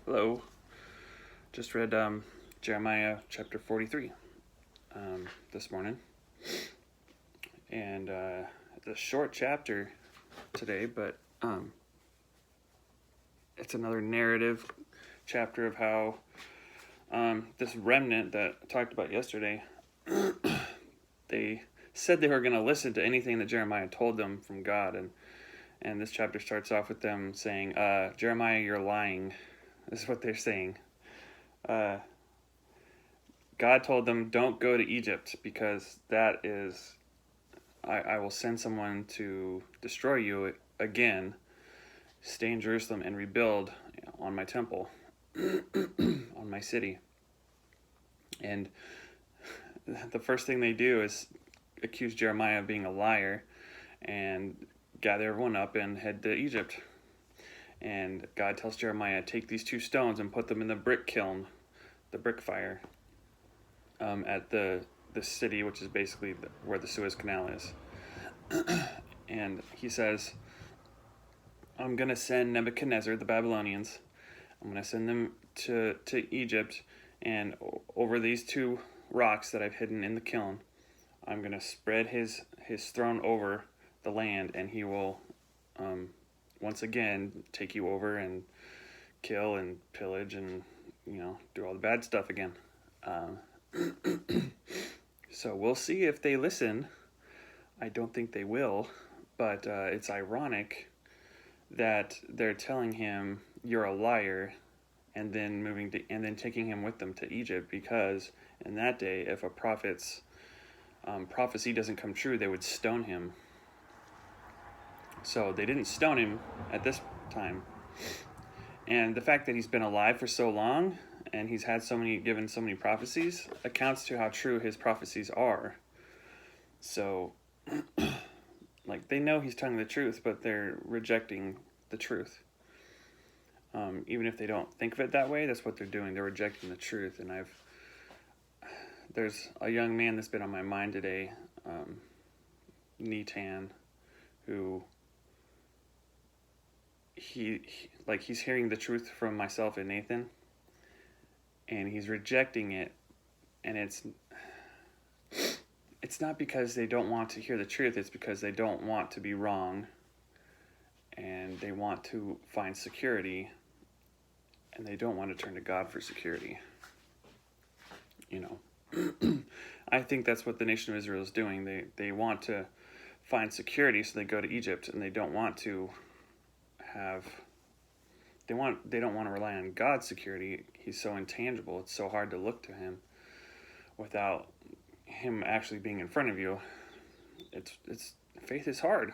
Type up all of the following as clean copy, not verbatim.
Hello. Just read Jeremiah chapter 43 this morning. And it's a short chapter today, but it's another narrative chapter of how this remnant that I talked about yesterday, they said they were going to listen to anything that Jeremiah told them from God. And this chapter starts off with them saying, Jeremiah, you're lying. This is what they're saying. God told them, don't go to Egypt because that is, I will send someone to destroy you again, stay in Jerusalem and rebuild on my temple, on my city. And the first thing they do is accuse Jeremiah of being a liar and gather everyone up and head to Egypt. And God tells Jeremiah, take these two stones and put them in the brick kiln, the brick fire, at the city, which is basically where the Suez Canal is. And he says, I'm going to send Nebuchadnezzar, the Babylonians, I'm going to send them to Egypt, and over these two rocks that I've hidden in the kiln, I'm going to spread his throne over the land, and he will once again take you over and kill and pillage and do all the bad stuff again. So we'll see if they listen. I don't think they will, but it's ironic that they're telling him you're a liar and then taking him with them to Egypt, because in that day, if a prophet's prophecy doesn't come true, they would stone him. So they didn't stone him at this time. And the fact that he's been alive for so long and he's had given so many prophecies accounts to how true his prophecies are. So, they know he's telling the truth, but they're rejecting the truth. Even if they don't think of it that way, that's what they're doing. They're rejecting the truth. And there's a young man that's been on my mind today, Netan, who he's hearing the truth from myself and Nathan, and he's rejecting it. And it's not because they don't want to hear the truth, it's because they don't want to be wrong, and they want to find security, and they don't want to turn to God for security. I think that's what the nation of Israel is doing. They want to find security, so they go to Egypt, and they don't want to they don't want to rely on God's security. He's so intangible. It's so hard to look to him without him actually being in front of you. It's faith is hard.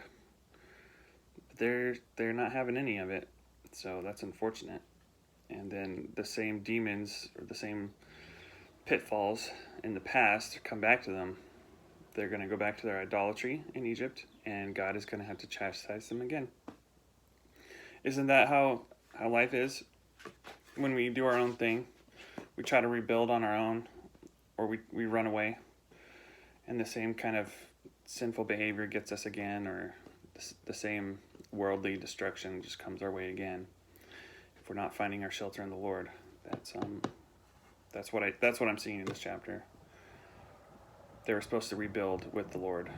They're not having any of it, so that's unfortunate. And then the same demons or the same pitfalls in the past come back to them. They're going to go back to their idolatry in Egypt, and God is going to have to chastise them again. Isn't that how life is? When we do our own thing, we try to rebuild on our own, or we run away, and the same kind of sinful behavior gets us again, or the same worldly destruction just comes our way again. If we're not finding our shelter in the Lord, that's what I'm seeing in this chapter. They were supposed to rebuild with the Lord,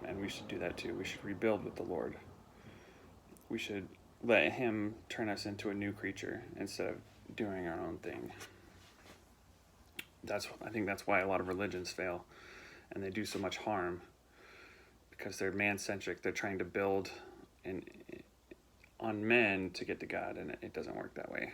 and we should do that too. We should rebuild with the Lord. We should let him turn us into a new creature instead of doing our own thing. I think that's why a lot of religions fail, and they do so much harm, because they're man-centric. They're trying to build on men to get to God, and it doesn't work that way.